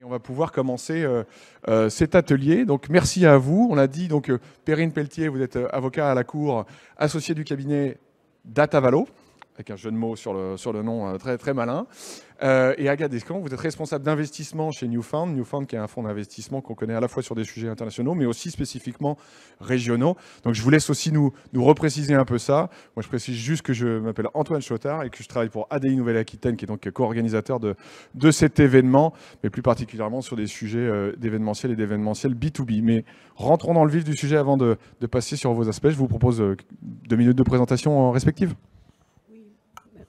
On va pouvoir commencer cet atelier. Donc, merci à vous. On l'a dit, donc, Perrine Pelletier, vous êtes avocat à la Cour, associé du cabinet Datavalo, avec un jeu de mots sur le nom très, très malin. Et Agathe Descamps, vous êtes responsable d'investissement chez Newfound. Newfound, qui est un fonds d'investissement qu'on connaît à la fois sur des sujets internationaux, mais aussi spécifiquement régionaux. Donc, je vous laisse aussi nous repréciser un peu ça. Moi, je précise juste que je m'appelle Antoine Chotard et que je travaille pour ADI Nouvelle-Aquitaine, qui est donc co-organisateur de cet événement, mais plus particulièrement sur des sujets d'événementiel et d'événementiel B2B. Mais rentrons dans le vif du sujet avant de passer sur vos aspects. Je vous propose 2 minutes de présentation respective.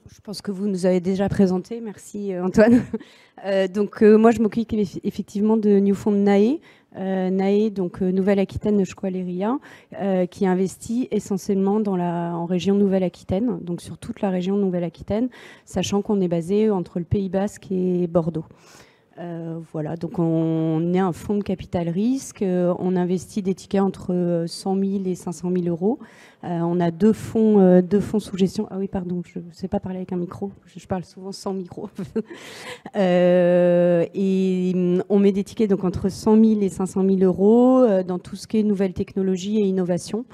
Je pense que vous nous avez déjà présenté, merci Antoine. Moi je m'occupe effectivement de Newfound NAE. NAE, donc Nouvelle-Aquitaine, Neuchâtel-Léria, qui investit essentiellement en région Nouvelle-Aquitaine, donc sur toute la région Nouvelle-Aquitaine, sachant qu'on est basé entre le Pays Basque et Bordeaux. Voilà, donc on est un fonds de capital risque, on investit des tickets entre 100 000 et 500 000 euros. On a deux fonds sous gestion. Ah oui, pardon, je ne sais pas parler avec un micro, je parle souvent sans micro. Et on met des tickets donc entre 100 000 et 500 000 euros dans tout ce qui est nouvelles technologies et innovation.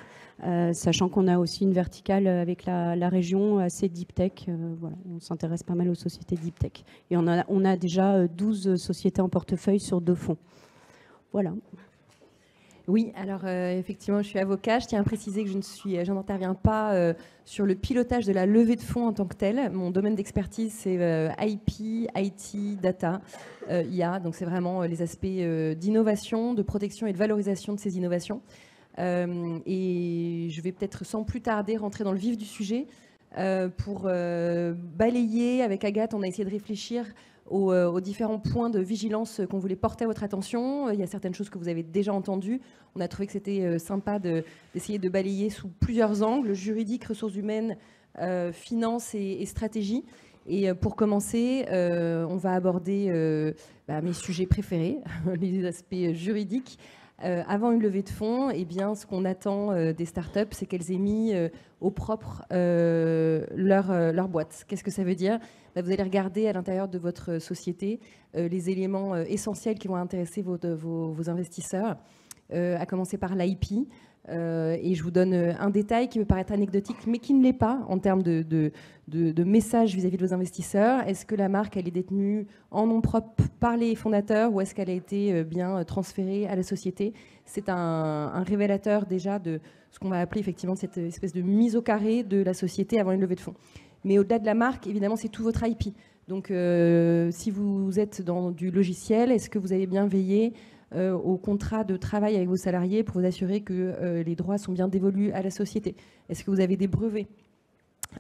Sachant qu'on a aussi une verticale avec la région assez deep tech. Voilà, on s'intéresse pas mal aux sociétés deep tech. Et on a déjà 12 sociétés en portefeuille sur 2 fonds. Voilà. Oui, alors effectivement, je suis avocat. Je tiens à préciser que je n'interviens pas sur le pilotage de la levée de fonds en tant que tel. Mon domaine d'expertise, c'est IP, IT, data, IA. Donc c'est vraiment les aspects d'innovation, de protection et de valorisation de ces innovations. Et je vais peut-être sans plus tarder rentrer dans le vif du sujet pour balayer avec Agathe. On a essayé de réfléchir aux différents points de vigilance qu'on voulait porter à votre attention. Il y a certaines choses que vous avez déjà entendues. On a trouvé que c'était sympa d'essayer de balayer sous plusieurs angles: juridique, ressources humaines, finance et stratégie. Et pour commencer, on va aborder mes sujets préférés, les aspects juridiques. Avant une levée de fonds, eh bien, ce qu'on attend des startups, c'est qu'elles aient mis au propre leur boîte. Qu'est-ce que ça veut dire ? Vous allez regarder à l'intérieur de votre société les éléments essentiels qui vont intéresser vos investisseurs, à commencer par l'IP. Et je vous donne un détail qui peut paraître anecdotique, mais qui ne l'est pas en termes de message vis-à-vis de vos investisseurs. Est-ce que la marque, elle est détenue en nom propre par les fondateurs, ou est-ce qu'elle a été bien transférée à la société ? C'est un révélateur déjà de ce qu'on va appeler effectivement cette espèce de mise au carré de la société avant une levée de fonds. Mais au-delà de la marque, évidemment, c'est tout votre IP. Donc si vous êtes dans du logiciel, est-ce que vous avez bien veillé au contrat de travail avec vos salariés pour vous assurer que les droits sont bien dévolus à la société? Est-ce que vous avez des brevets?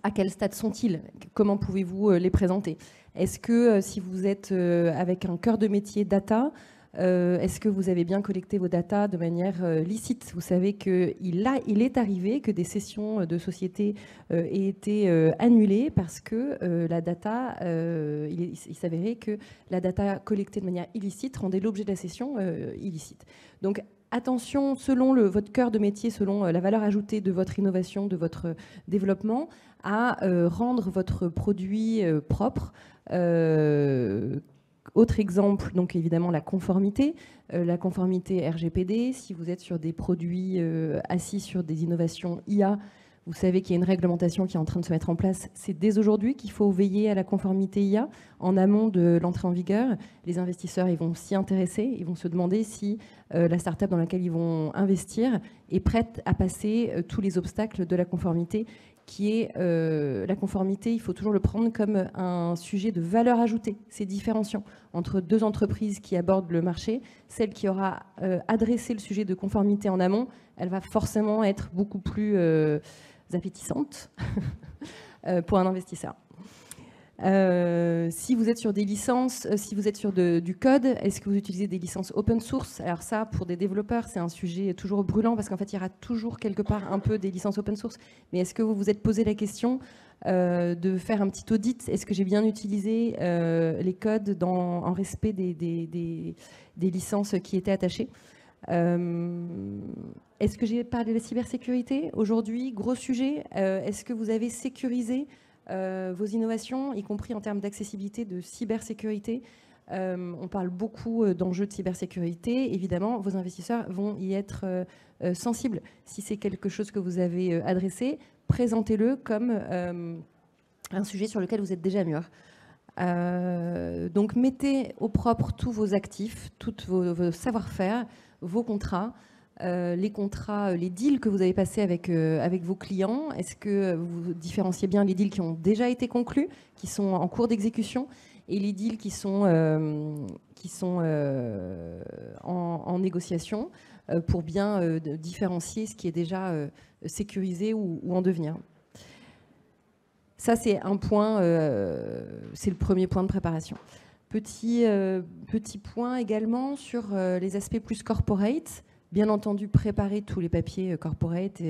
À quel stade sont-ils? Comment pouvez-vous les présenter? Est-ce que si vous êtes avec un cœur de métier data, est-ce que vous avez bien collecté vos data de manière licite? Vous savez qu'il est arrivé que des sessions de société aient été annulées parce que la data, il s'avérait que la data collectée de manière illicite rendait l'objet de la session illicite. Donc attention, selon votre cœur de métier, selon la valeur ajoutée de votre innovation, de votre développement, à rendre votre produit propre. Autre exemple, donc évidemment la conformité RGPD. Si vous êtes sur des produits assis sur des innovations IA, vous savez qu'il y a une réglementation qui est en train de se mettre en place. C'est dès aujourd'hui qu'il faut veiller à la conformité IA en amont de l'entrée en vigueur. Les investisseurs, ils vont s'y intéresser, ils vont se demander si la start-up dans laquelle ils vont investir est prête à passer tous les obstacles de la conformité, qui est la conformité. Il faut toujours le prendre comme un sujet de valeur ajoutée. C'est différenciant entre deux entreprises qui abordent le marché. Celle qui aura adressé le sujet de conformité en amont, elle va forcément être beaucoup plus appétissante pour un investisseur. Si vous êtes sur des licences, si vous êtes sur du code, est-ce que vous utilisez des licences open source? Alors ça, pour des développeurs, c'est un sujet toujours brûlant parce qu'en fait, il y aura toujours quelque part un peu des licences open source. Mais est-ce que vous vous êtes posé la question de faire un petit audit? Est-ce que j'ai bien utilisé les codes en respect des licences qui étaient attachées? Est-ce que j'ai parlé de la cybersécurité? Aujourd'hui, gros sujet. Est-ce que vous avez sécurisé vos innovations, y compris en termes d'accessibilité, de cybersécurité? On parle beaucoup d'enjeux de cybersécurité. Évidemment, vos investisseurs vont y être sensibles. Si c'est quelque chose que vous avez adressé, présentez-le comme un sujet sur lequel vous êtes déjà mûr. Donc mettez au propre tous vos actifs, tous vos savoir-faire, vos contrats, les contrats, les deals que vous avez passés avec vos clients. Est-ce que vous différenciez bien les deals qui ont déjà été conclus, qui sont en cours d'exécution, et les deals qui sont en négociation, pour bien différencier ce qui est déjà sécurisé ou en devenir. Ça, c'est un point, c'est le premier point de préparation. Petit point également sur les aspects plus corporate. Bien entendu, préparer tous les papiers corporate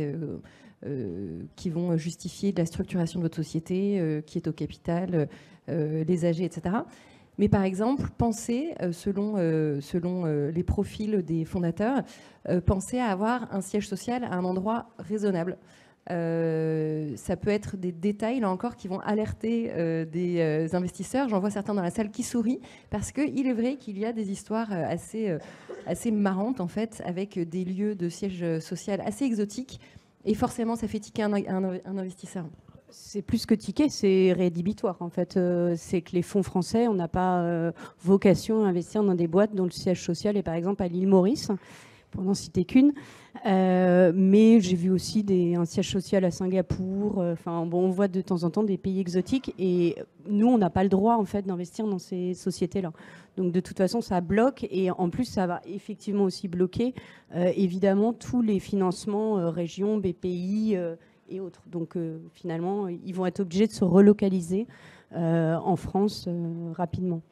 qui vont justifier de la structuration de votre société, qui est au capital, les AG, etc. Mais par exemple, pensez, selon les profils des fondateurs, pensez à avoir un siège social à un endroit raisonnable. Ça peut être des détails, là encore, qui vont alerter des investisseurs. J'en vois certains dans la salle qui sourient, parce qu'il est vrai qu'il y a des histoires assez marrantes, en fait, avec des lieux de siège social assez exotiques. Et forcément, ça fait tiquer un investisseur. C'est plus que ticket, c'est rédhibitoire en fait. C'est que les fonds français, on n'a pas vocation à investir dans des boîtes dont le siège social est par exemple à l'île Maurice, pour n'en citer qu'une. Mais j'ai vu aussi un siège social à Singapour. Enfin, bon, on voit de temps en temps des pays exotiques et nous, on n'a pas le droit en fait d'investir dans ces sociétés-là. Donc de toute façon, ça bloque et en plus, ça va effectivement aussi bloquer évidemment tous les financements régions, BPI et autres. Donc finalement, ils vont être obligés de se relocaliser en France rapidement.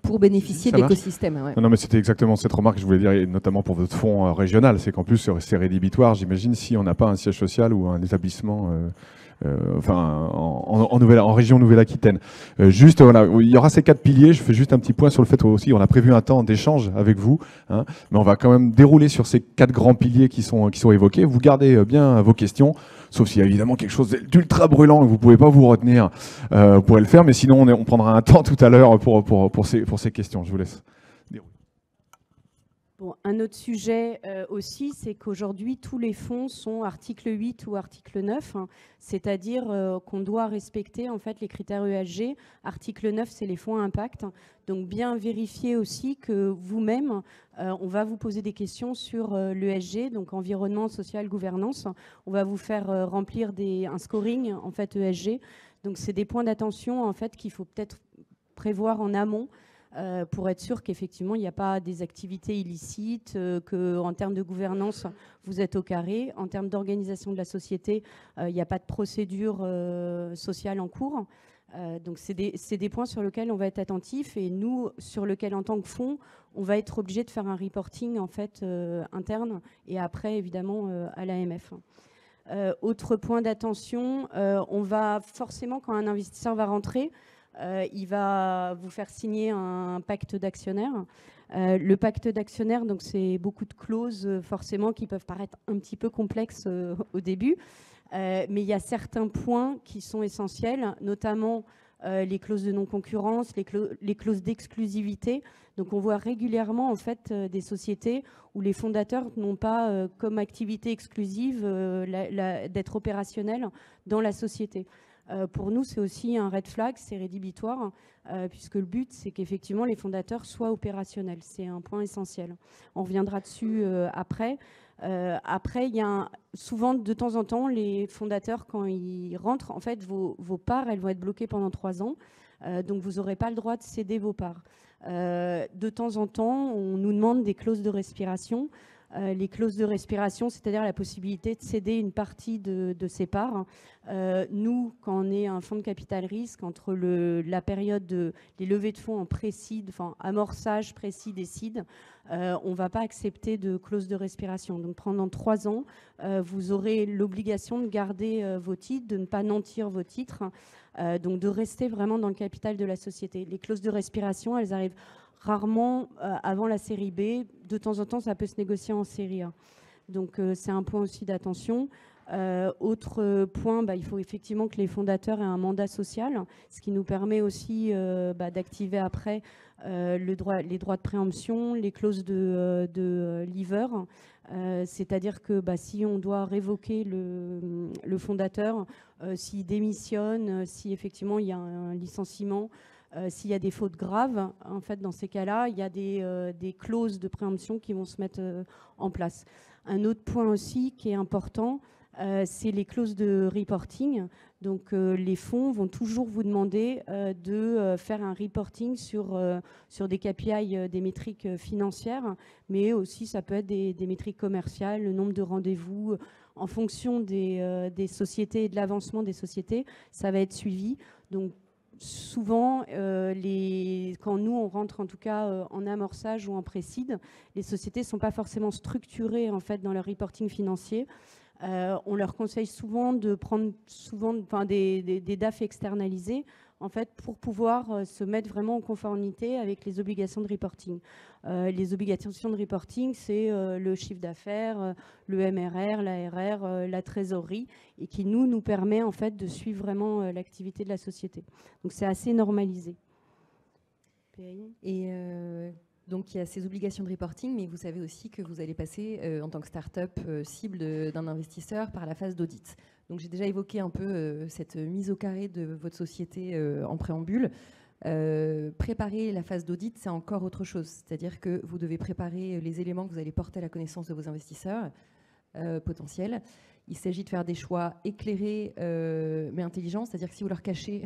Pour bénéficier de l'écosystème. Ouais. Non, mais c'était exactement cette remarque que je voulais dire, et notamment pour votre fonds régional. C'est qu'en plus, c'est rédhibitoire, j'imagine, si on n'a pas un siège social ou un établissement en région Nouvelle-Aquitaine. Juste, voilà, il y aura ces 4 piliers. Je fais juste un petit point sur le fait aussi, on a prévu un temps d'échange avec vous, hein, mais on va quand même dérouler sur ces 4 grands piliers qui sont évoqués. Vous gardez bien vos questions, sauf s'il y a évidemment quelque chose d'ultra brûlant et que vous ne pouvez pas vous retenir, vous pourrez le faire, mais sinon on prendra un temps tout à l'heure pour ces questions. Je vous laisse. Bon, un autre sujet aussi, c'est qu'aujourd'hui, tous les fonds sont article 8 ou article 9, hein, c'est-à-dire qu'on doit respecter en fait, les critères ESG. Article 9, c'est les fonds à impact. Donc, bien vérifier aussi que vous-même, on va vous poser des questions sur l'ESG, donc environnement, social, gouvernance. On va vous faire remplir un scoring en fait, ESG. Donc, c'est des points d'attention en fait, qu'il faut peut-être prévoir en amont. Pour être sûr qu'effectivement, il n'y a pas des activités illicites, qu'en termes de gouvernance, vous êtes au carré. En termes d'organisation de la société, il n'y a pas de procédure sociale en cours. Donc, c'est des points sur lesquels on va être attentif et nous, sur lesquels, en tant que fonds, on va être obligé de faire un reporting en fait, interne et après, évidemment, à l'AMF. Autre point d'attention, on va forcément, quand un investisseur va rentrer, il va vous faire signer un pacte d'actionnaires. Le pacte d'actionnaires, donc c'est beaucoup de clauses forcément qui peuvent paraître un petit peu complexes au début, mais il y a certains points qui sont essentiels, notamment les clauses de non-concurrence, les clauses d'exclusivité. Donc on voit régulièrement en fait des sociétés où les fondateurs n'ont pas comme activité exclusive d'être opérationnels dans la société. Pour nous, c'est aussi un red flag, c'est rédhibitoire, puisque le but, c'est qu'effectivement, les fondateurs soient opérationnels. C'est un point essentiel. On reviendra dessus après. Après, il y a souvent, de temps en temps, les fondateurs, quand ils rentrent, en fait, vos parts, elles vont être bloquées pendant 3 ans. Donc, vous n'aurez pas le droit de céder vos parts. De temps en temps, on nous demande des clauses de respiration. Les clauses de respiration, c'est-à-dire la possibilité de céder une partie de ses parts. Nous, quand on est un fonds de capital risque, entre la période des levées de fonds en pré-seed, enfin amorçage, pré-seed et seed, on ne va pas accepter de clause de respiration. Donc pendant 3 ans, vous aurez l'obligation de garder vos titres, de ne pas nantir vos titres, donc de rester vraiment dans le capital de la société. Les clauses de respiration, elles arrivent rarement avant la série B. De temps en temps, ça peut se négocier en série A. Donc, c'est un point aussi d'attention. Autre point, il faut effectivement que les fondateurs aient un mandat social, ce qui nous permet aussi d'activer après les droits de préemption, les clauses de leaver. C'est-à-dire que si on doit révoquer le fondateur, s'il démissionne, si effectivement il y a un licenciement, s'il y a des fautes graves, en fait, dans ces cas-là, il y a des clauses de préemption qui vont se mettre en place. Un autre point aussi qui est important, c'est les clauses de reporting. Donc les fonds vont toujours vous demander de faire un reporting sur des KPI, des métriques financières, mais aussi ça peut être des métriques commerciales, le nombre de rendez-vous. En fonction des sociétés et de l'avancement des sociétés, ça va être suivi. Donc souvent, quand nous, on rentre en tout cas en amorçage ou en pré-seed, les sociétés ne sont pas forcément structurées en fait, dans leur reporting financier. On leur conseille souvent de prendre des DAF externalisés en fait, pour pouvoir se mettre vraiment en conformité avec les obligations de reporting. Les obligations de reporting, c'est le chiffre d'affaires, le MRR, l'ARR, la trésorerie, et qui nous permet en fait, de suivre vraiment l'activité de la société. Donc c'est assez normalisé. Et donc il y a ces obligations de reporting, mais vous savez aussi que vous allez passer en tant que start-up cible d'un investisseur par la phase d'audit. Donc j'ai déjà évoqué un peu cette mise au carré de votre société en préambule. Préparer la phase d'audit, c'est encore autre chose. C'est-à-dire que vous devez préparer les éléments que vous allez porter à la connaissance de vos investisseurs potentiels. Il s'agit de faire des choix éclairés mais intelligents, c'est-à-dire que si vous leur cachez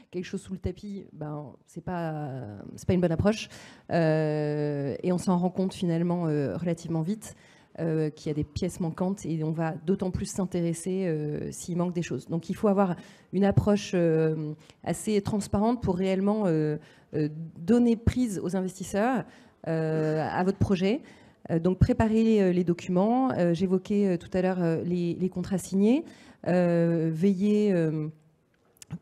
quelque chose sous le tapis, c'est pas une bonne approche. Et on s'en rend compte finalement relativement vite qu'il y a des pièces manquantes et on va d'autant plus s'intéresser s'il manque des choses. Donc il faut avoir une approche assez transparente pour réellement donner prise aux investisseurs à votre projet. Donc préparer les documents, j'évoquais tout à l'heure les contrats signés, veiller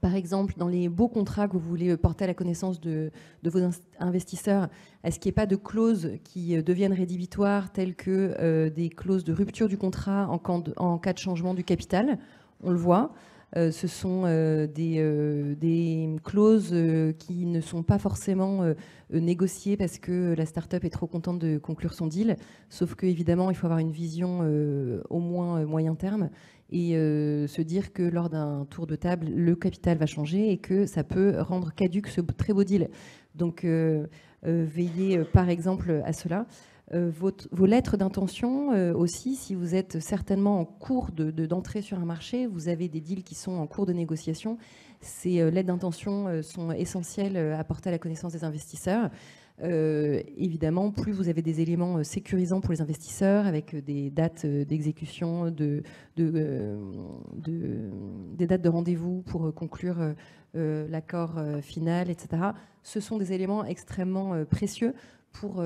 par exemple dans les beaux contrats que vous voulez porter à la connaissance de vos investisseurs, à ce qu'il n'y ait pas de clauses qui deviennent rédhibitoires telles que des clauses de rupture du contrat en cas de changement du capital, on le voit. Ce sont des clauses qui ne sont pas forcément négociées parce que la start-up est trop contente de conclure son deal, sauf qu'évidemment, il faut avoir une vision au moins moyen terme et se dire que lors d'un tour de table, le capital va changer et que ça peut rendre caduc ce très beau deal. Donc, veillez par exemple à cela. Vos lettres d'intention aussi, si vous êtes certainement en cours d'entrée sur un marché, vous avez des deals qui sont en cours de négociation, ces lettres d'intention sont essentielles à porter à la connaissance des investisseurs. Évidemment, plus vous avez des éléments sécurisants pour les investisseurs, avec des dates d'exécution, des dates de rendez-vous pour conclure l'accord final, etc. Ce sont des éléments extrêmement précieux pour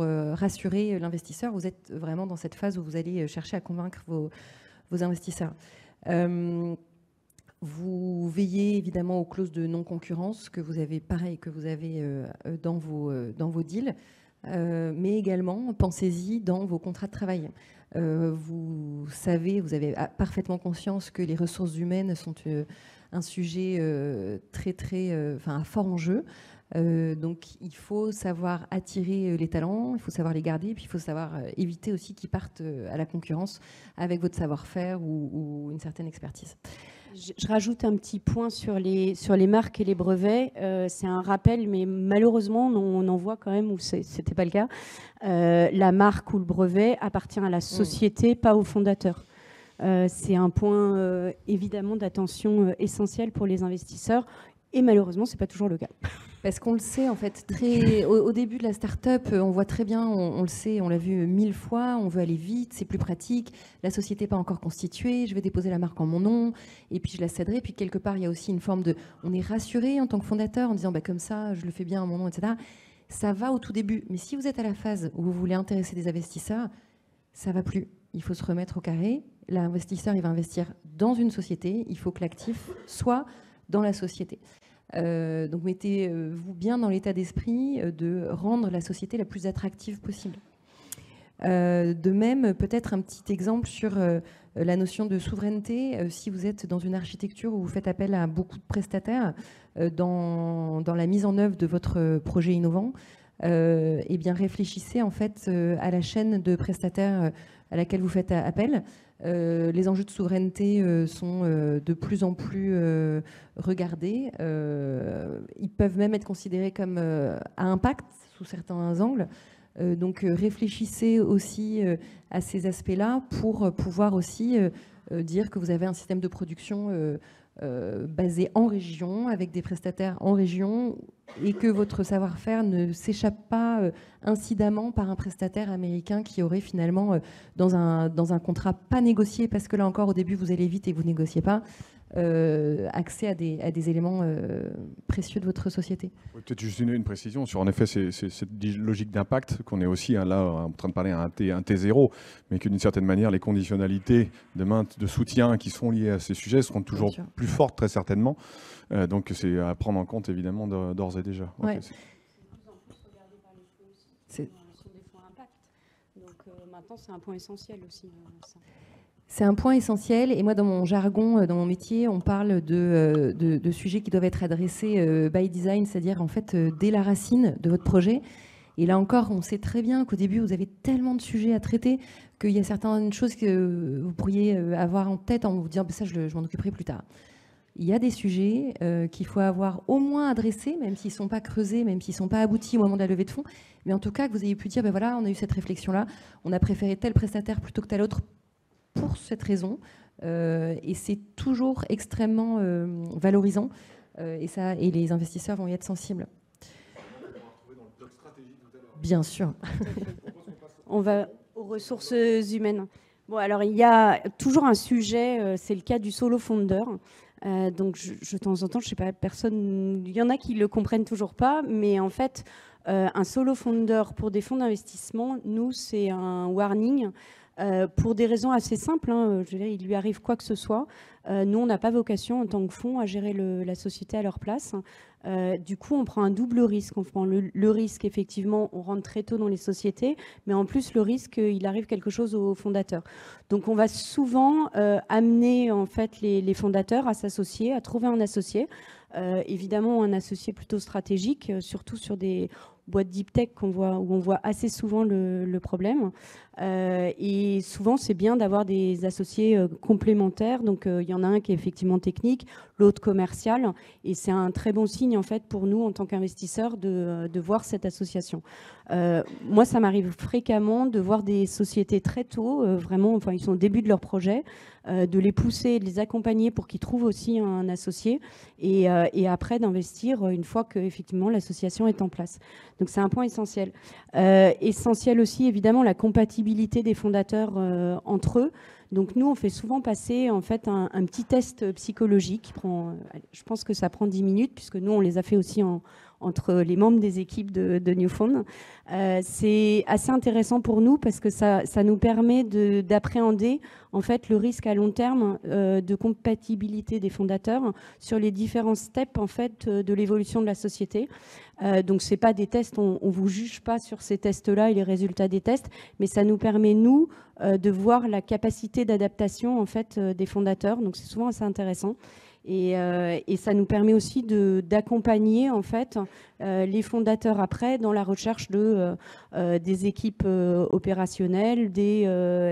rassurer l'investisseur. Vous êtes vraiment dans cette phase où vous allez chercher à convaincre vos investisseurs. Vous veillez évidemment aux clauses de non-concurrence que vous avez dans vos deals, mais également pensez-y dans vos contrats de travail. Vous avez parfaitement conscience que les ressources humaines sont un sujet à fort enjeu. Donc il faut savoir attirer les talents, il faut savoir les garder, puis il faut savoir éviter aussi qu'ils partent à la concurrence avec votre savoir-faire ou une certaine expertise. Je rajoute un petit point sur les marques et les brevets. C'est un rappel, mais malheureusement, on en voit quand même où c'était pas le cas. La marque ou le brevet appartient à la société, pas au fondateur. C'est un point évidemment d'attention essentiel pour les investisseurs. Et malheureusement, c'est pas toujours le cas. Parce qu'on le sait, en fait, au début de la start-up, on voit très bien, on le sait, on l'a vu 1000 fois, on veut aller vite, c'est plus pratique, la société n'est pas encore constituée, je vais déposer la marque en mon nom, et puis je la céderai. Puis quelque part, il y a aussi une forme de... On est rassuré en tant que fondateur en disant, comme ça, je le fais bien en mon nom, etc. Ça va au tout début. Mais si vous êtes à la phase où vous voulez intéresser des investisseurs, ça va plus. Il faut se remettre au carré. L'investisseur, il va investir dans une société. Il faut que l'actif soit dans la société. Donc mettez-vous bien dans l'état d'esprit de rendre la société la plus attractive possible. De même, peut-être un petit exemple sur la notion de souveraineté. Si vous êtes dans une architecture où vous faites appel à beaucoup de prestataires dans la mise en œuvre de votre projet innovant, eh bien réfléchissez en fait à la chaîne de prestataires à laquelle vous faites appel. Les enjeux de souveraineté sont de plus en plus regardés. Ils peuvent même être considérés comme à impact sous certains angles. Donc réfléchissez aussi à ces aspects-là pour pouvoir aussi dire que vous avez un système de production basé en région, avec des prestataires en région, et que votre savoir-faire ne s'échappe pas incidemment par un prestataire américain qui aurait finalement, dans un contrat pas négocié, parce que là encore au début vous allez vite et vous négociez pas, accès à des éléments précieux de votre société. Peut-être juste une précision sur, en effet, cette logique d'impact qu'on est aussi là en train de parler à un T0, mais que d'une certaine manière, les conditionnalités de soutien qui sont liées à ces sujets seront toujours plus fortes, très certainement. Donc c'est à prendre en compte, évidemment, d'ores et déjà. Ouais. Okay, c'est des fonds impact. Donc maintenant, c'est un point essentiel aussi. Ça. C'est un point essentiel, et moi dans mon jargon, dans mon métier, on parle de sujets qui doivent être adressés by design, c'est-à-dire en fait dès la racine de votre projet. Et là encore, on sait très bien qu'au début, vous avez tellement de sujets à traiter qu'il y a certaines choses que vous pourriez avoir en tête en vous disant ça, je m'en occuperai plus tard. Il y a des sujets qu'il faut avoir au moins adressés, même s'ils ne sont pas creusés, même s'ils ne sont pas aboutis au moment de la levée de fonds, mais en tout cas que vous ayez pu dire, ben voilà, on a eu cette réflexion-là, on a préféré tel prestataire plutôt que tel autre, pour cette raison, et c'est toujours extrêmement valorisant, et les investisseurs vont y être sensibles. Bien sûr. On va aux ressources humaines. Bon, alors il y a toujours un sujet, c'est le cas du solo founder. Donc de temps en temps, je sais pas, personne, il y en a qui le comprennent toujours pas, mais en fait, un solo founder pour des fonds d'investissement, nous, c'est un warning. Pour des raisons assez simples, hein, je veux dire, il lui arrive quoi que ce soit. Nous, on n'a pas vocation en tant que fonds à gérer la société à leur place. Du coup, on prend un double risque. On prend le risque, effectivement, on rentre très tôt dans les sociétés, mais en plus, le risque, il arrive quelque chose aux fondateurs. Donc, on va souvent amener en fait, les fondateurs à s'associer, à trouver un associé. Évidemment, un associé plutôt stratégique, surtout sur des boîtes deep tech où on voit assez souvent le problème. Et souvent, c'est bien d'avoir des associés complémentaires. Donc, il y en a un qui est effectivement technique, l'autre commercial. Et c'est un très bon signe, en fait, pour nous, en tant qu'investisseurs, de voir cette association. Moi, ça m'arrive fréquemment de voir des sociétés très tôt, vraiment, enfin, ils sont au début de leur projet, de les pousser, de les accompagner pour qu'ils trouvent aussi un associé et après d'investir une fois que effectivement l'association est en place. Donc c'est un point essentiel. Essentiel aussi évidemment la compatibilité des fondateurs entre eux. Donc nous on fait souvent passer en fait un petit test psychologique qui prend, je pense que ça prend 10 minutes puisque nous on les a fait aussi entre les membres des équipes de Newfound. C'est assez intéressant pour nous parce que ça nous permet d'appréhender en fait le risque à long terme de compatibilité des fondateurs sur les différents steps en fait de l'évolution de la société. Donc c'est pas des tests, on vous juge pas sur ces tests-là et les résultats des tests, mais ça nous permet nous de voir la capacité d'adaptation en fait des fondateurs. Donc c'est souvent assez intéressant. Et ça nous permet aussi d'accompagner en fait les fondateurs après dans la recherche des équipes opérationnelles,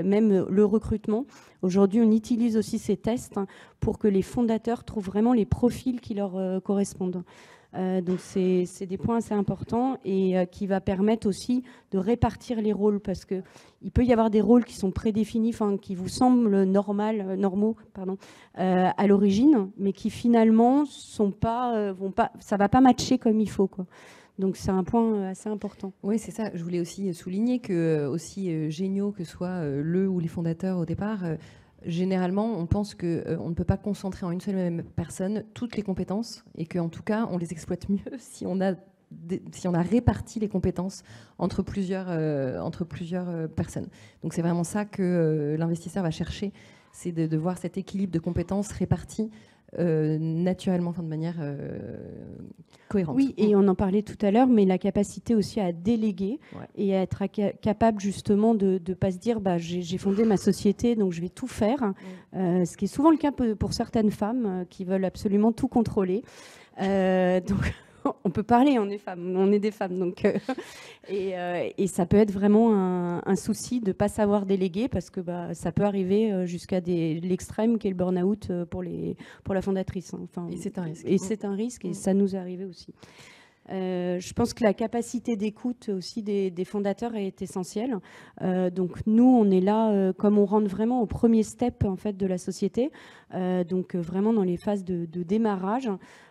même le recrutement. Aujourd'hui, on utilise aussi ces tests pour que les fondateurs trouvent vraiment les profils qui leur correspondent. Donc c'est des points assez importants et qui va permettre aussi de répartir les rôles parce que il peut y avoir des rôles qui sont prédéfinis, enfin qui vous semblent normaux, à l'origine, mais qui finalement sont pas, ça va pas matcher comme il faut, quoi. Donc c'est un point assez important. Oui, c'est ça. Je voulais aussi souligner que aussi géniaux que soient le ou les fondateurs au départ. Généralement, on pense qu'on ne peut pas concentrer en une seule même personne toutes les compétences et qu'en tout cas, on les exploite mieux si on a réparti les compétences entre plusieurs personnes. Donc c'est vraiment ça que l'investisseur va chercher, c'est de voir cet équilibre de compétences réparties naturellement, de manière cohérente. Oui, et on en parlait tout à l'heure, mais la capacité aussi à déléguer et à être capable justement de ne pas se dire j'ai fondé ma société, donc je vais tout faire. Ce qui est souvent le cas pour certaines femmes qui veulent absolument tout contrôler. Donc on peut parler, on est des femmes. Donc, et ça peut être vraiment un souci de ne pas savoir déléguer parce que ça peut arriver jusqu'à l'extrême qui est le burn-out pour la fondatrice. Hein. Enfin, et c'est un risque. Et c'est un risque et ça nous est arrivé aussi. Je pense que la capacité d'écoute aussi des fondateurs est essentielle. Donc nous, on est là comme on rentre vraiment au premier step en fait de la société, donc vraiment dans les phases de démarrage.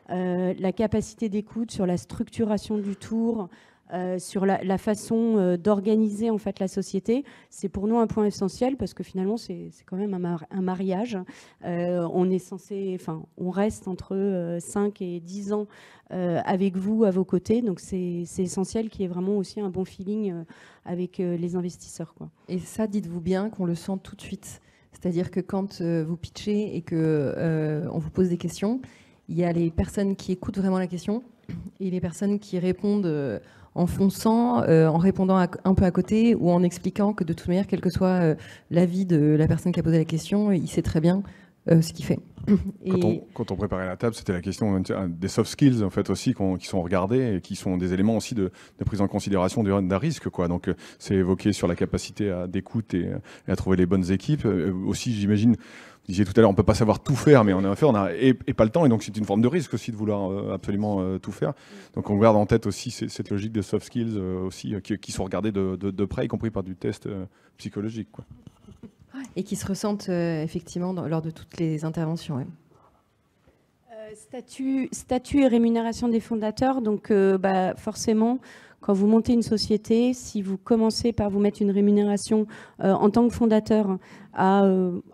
La capacité d'écoute sur la structuration du tour, sur la façon d'organiser en fait la société, c'est pour nous un point essentiel parce que finalement c'est quand même un mariage. On est censé, on reste entre 5 et 10 ans avec vous à vos côtés, donc c'est essentiel qu'il y ait vraiment aussi un bon feeling avec les investisseurs, quoi. Et ça, dites-vous bien qu'on le sent tout de suite. C'est-à-dire que quand vous pitchez et que on vous pose des questions, il y a les personnes qui écoutent vraiment la question et les personnes qui répondent en fonçant, en répondant un peu à côté ou en expliquant que de toute manière, quel que soit l'avis de la personne qui a posé la question, il sait très bien ce qu'il fait. Quand on préparait la table, c'était la question des soft skills en fait aussi qui sont regardés et qui sont des éléments aussi de prise en considération d'un risque, quoi. Donc c'est évoqué sur la capacité d'écoute et à trouver les bonnes équipes. Aussi, j'imagine, vous disiez tout à l'heure, on peut pas savoir tout faire, mais en effet, on a et pas le temps, et donc c'est une forme de risque aussi de vouloir absolument tout faire. Donc on garde en tête aussi cette logique de soft skills aussi qui sont regardés de près, y compris par du test psychologique, quoi. Et qui se ressentent effectivement lors de toutes les interventions. Ouais. Statut et rémunération des fondateurs. Donc, forcément, quand vous montez une société, si vous commencez par vous mettre une rémunération en tant que fondateur à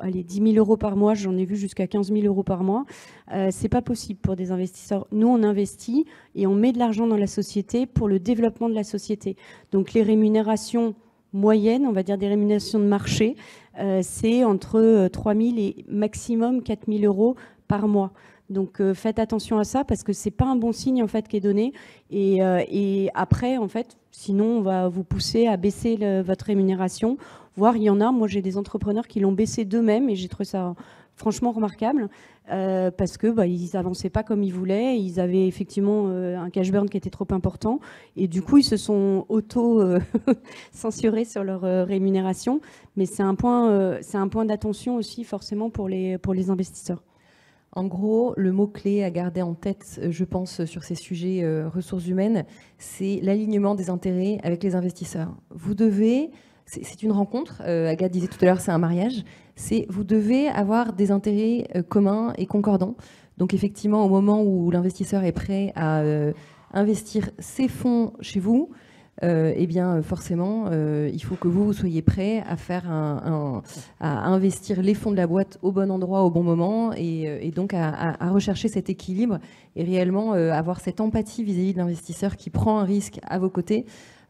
10 000 euros par mois, j'en ai vu jusqu'à 15 000 euros par mois, c'est pas possible pour des investisseurs. Nous, on investit et on met de l'argent dans la société pour le développement de la société. Donc, les rémunérations moyennes, on va dire des rémunérations de marché, c'est entre 3 000 et maximum 4 000 euros par mois. Donc faites attention à ça parce que c'est pas un bon signe en fait qui est donné et après en fait sinon on va vous pousser à baisser votre rémunération, voire il y en a, moi j'ai des entrepreneurs qui l'ont baissé d'eux-mêmes et j'ai trouvé ça franchement remarquable parce que ils avançaient pas comme ils voulaient, ils avaient effectivement un cash burn qui était trop important et du coup ils se sont censurés sur leur rémunération, mais c'est un point d'attention aussi forcément pour les investisseurs. En gros, le mot-clé à garder en tête, je pense, sur ces sujets ressources humaines, c'est l'alignement des intérêts avec les investisseurs. Vous devez, c'est une rencontre, Agathe disait tout à l'heure, c'est un mariage, vous devez avoir des intérêts communs et concordants. Donc effectivement, au moment où l'investisseur est prêt à investir ses fonds chez vous, eh bien forcément il faut que vous soyez prêt à faire à investir les fonds de la boîte au bon endroit au bon moment et donc à rechercher cet équilibre et réellement avoir cette empathie vis-à-vis de l'investisseur qui prend un risque à vos côtés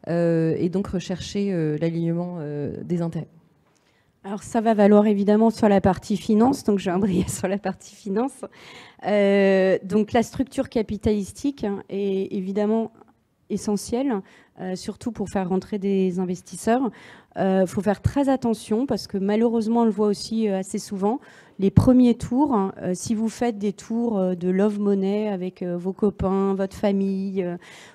et donc rechercher l'alignement des intérêts. Alors ça va valoir évidemment sur la partie finance, donc je vais embrayer sur la partie finance. Donc la structure capitalistique est évidemment essentielle, surtout pour faire rentrer des investisseurs. Faut faire très attention parce que malheureusement, on le voit aussi assez souvent, les premiers tours, si vous faites des tours de love money avec vos copains, votre famille,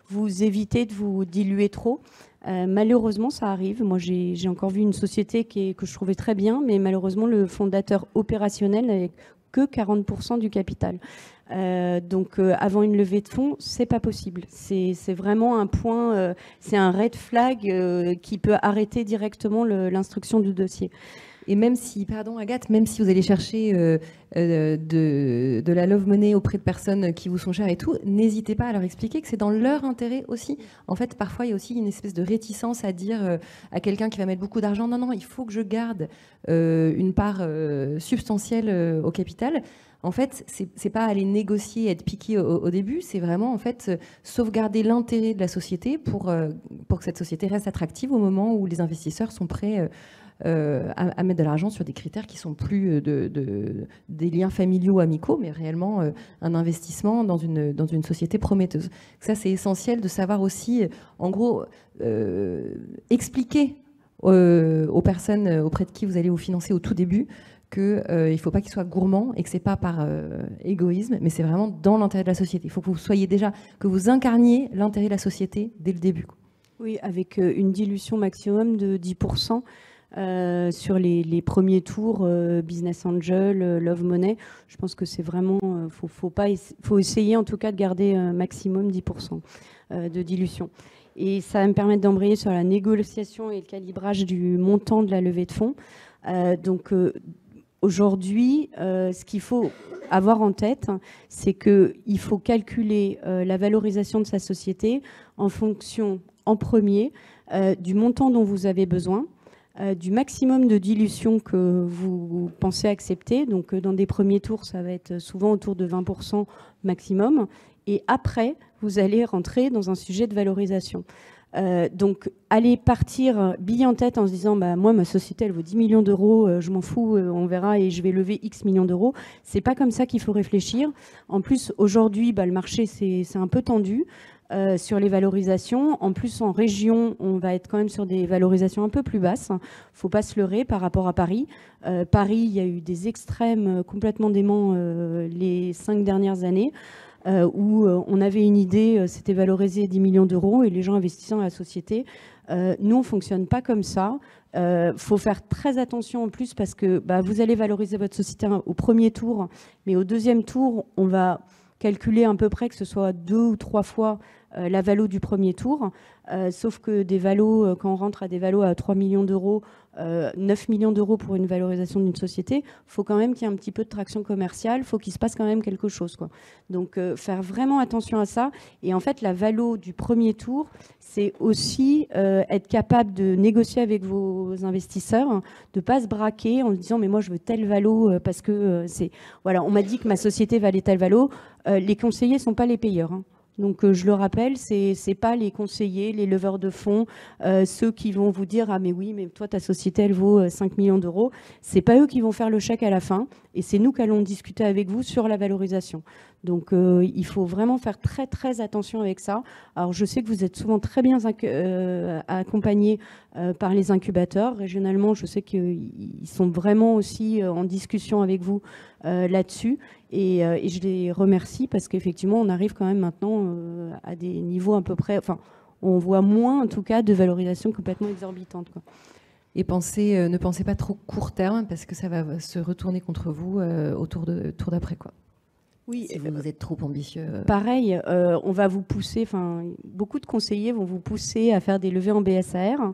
vous évitez de vous diluer trop. Malheureusement, ça arrive. Moi, j'ai encore vu une société que je trouvais très bien, mais malheureusement, le fondateur opérationnel n'avait que 40% du capital. Donc, avant une levée de fonds, c'est pas possible. C'est vraiment un point, c'est un red flag qui peut arrêter directement l'instruction du dossier. Et même si, pardon Agathe, même si vous allez chercher de la love money auprès de personnes qui vous sont chères et tout, n'hésitez pas à leur expliquer que c'est dans leur intérêt aussi. En fait, parfois, il y a aussi une espèce de réticence à dire à quelqu'un qui va mettre beaucoup d'argent, non, non, il faut que je garde une part substantielle au capital. En fait, c'est pas aller négocier, être piqué au début, c'est vraiment en fait sauvegarder l'intérêt de la société pour que cette société reste attractive au moment où les investisseurs sont prêts à mettre de l'argent sur des critères qui sont plus des liens familiaux, amicaux, mais réellement un investissement dans une société prometteuse. Ça, c'est essentiel de savoir aussi, en gros, expliquer aux personnes auprès de qui vous allez vous financer au tout début qu'il ne faut pas qu'ils soient gourmands et que ce n'est pas par égoïsme, mais c'est vraiment dans l'intérêt de la société. Il faut que vous soyez déjà, que vous incarniez l'intérêt de la société dès le début. Oui, avec une dilution maximum de 10% sur les premiers tours, Business Angel, Love Money. Je pense que c'est vraiment, faut essayer en tout cas de garder maximum 10% de dilution. Et ça va me permettre d'embrayer sur la négociation et le calibrage du montant de la levée de fonds. Aujourd'hui, ce qu'il faut avoir en tête, c'est qu'il faut calculer la valorisation de sa société en fonction, en premier, du montant dont vous avez besoin, du maximum de dilution que vous pensez accepter. Donc, dans des premiers tours, ça va être souvent autour de 20% maximum. Et après, vous allez rentrer dans un sujet de valorisation. Donc, aller partir bille en tête en se disant bah, moi, ma société, elle vaut 10 millions d'euros, je m'en fous, on verra et je vais lever X millions d'euros. C'est pas comme ça qu'il faut réfléchir. En plus, aujourd'hui, bah, le marché, c'est un peu tendu sur les valorisations. En plus, en région, on va être quand même sur des valorisations un peu plus basses. Faut pas se leurrer par rapport à Paris. Paris, il y a eu des extrêmes complètement déments les 5 dernières années. Où on avait une idée, c'était valoriser 10 millions d'euros et les gens investissant dans la société. Nous, on ne fonctionne pas comme ça. Faut faire très attention en plus parce que bah, vous allez valoriser votre société au premier tour, mais au deuxième tour, on va calculer à peu près que ce soit 2 ou 3 fois la valo du premier tour. Sauf que des valos, quand on rentre à des valos à 3 millions d'euros, 9 millions d'euros pour une valorisation d'une société, il faut quand même qu'il y ait un petit peu de traction commerciale, il faut qu'il se passe quand même quelque chose, quoi. Donc faire vraiment attention à ça. Et en fait, la valo du premier tour, c'est aussi être capable de négocier avec vos investisseurs, de ne pas se braquer en disant mais moi je veux tel valo parce que voilà, on m'a dit que ma société valait tel valo. Les conseillers ne sont pas les payeurs, hein. Donc, je le rappelle, c'est pas les conseillers, les leveurs de fonds, ceux qui vont vous dire « Ah, mais oui, mais toi, ta société, elle vaut 5 millions d'euros ». C'est pas eux qui vont faire le chèque à la fin. Et c'est nous qui allons discuter avec vous sur la valorisation. Donc, il faut vraiment faire très, très attention avec ça. Alors, je sais que vous êtes souvent très bien accompagnés par les incubateurs. Régionalement, je sais qu'ils sont vraiment aussi en discussion avec vous là-dessus. Et je les remercie parce qu'effectivement, on arrive quand même maintenant à des niveaux à peu près... Enfin, on voit moins, en tout cas, de valorisation complètement exorbitante, quoi. Et ne pensez pas trop court terme parce que ça va se retourner contre vous au tour d'après, quoi. Oui, si vous êtes trop ambitieux. Pareil, on va vous pousser, beaucoup de conseillers vont vous pousser à faire des levées en BSAR.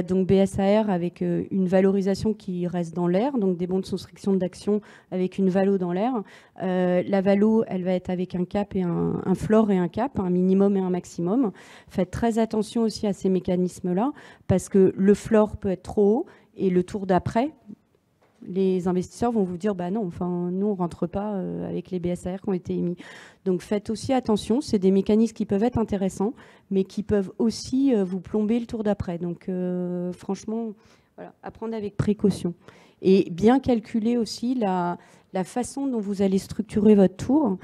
Donc BSAR avec une valorisation qui reste dans l'air, donc des bons de souscription d'actions avec une valo dans l'air. La valo, elle va être avec un cap et un floor et un cap, un minimum et un maximum. Faites très attention aussi à ces mécanismes-là, parce que le floor peut être trop haut et le tour d'après, les investisseurs vont vous dire bah non, nous on rentre pas avec les BSAR qui ont été émis. Donc faites aussi attention, c'est des mécanismes qui peuvent être intéressants, mais qui peuvent aussi vous plomber le tour d'après. Donc franchement, voilà, apprendre avec précaution. Et bien calculer aussi la façon dont vous allez structurer votre tour.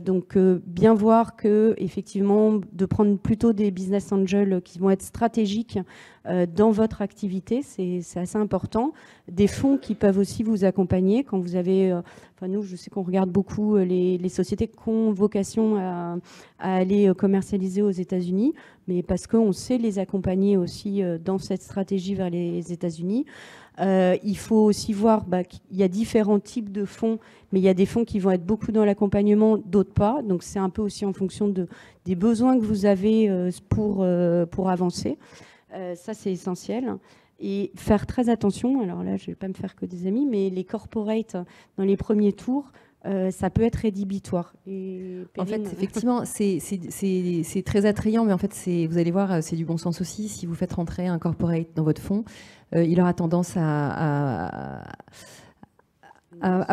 Donc bien voir que effectivement de prendre plutôt des business angels qui vont être stratégiques dans votre activité, c'est assez important. Des fonds qui peuvent aussi vous accompagner quand vous avez, nous je sais qu'on regarde beaucoup les sociétés qui ont vocation à aller commercialiser aux États-Unis, mais parce qu'on sait les accompagner aussi dans cette stratégie vers les États-Unis. Il faut aussi voir qu'il y a différents types de fonds, mais il y a des fonds qui vont être beaucoup dans l'accompagnement, d'autres pas. Donc c'est un peu aussi en fonction des besoins que vous avez pour avancer. Ça, c'est essentiel. Et faire très attention, alors là, je ne vais pas me faire que des amis, mais les corporates dans les premiers tours, ça peut être rédhibitoire. Et en fait, effectivement, c'est très attrayant, mais en fait, vous allez voir, c'est du bon sens aussi. Si vous faites rentrer un corporate dans votre fonds, il aura tendance à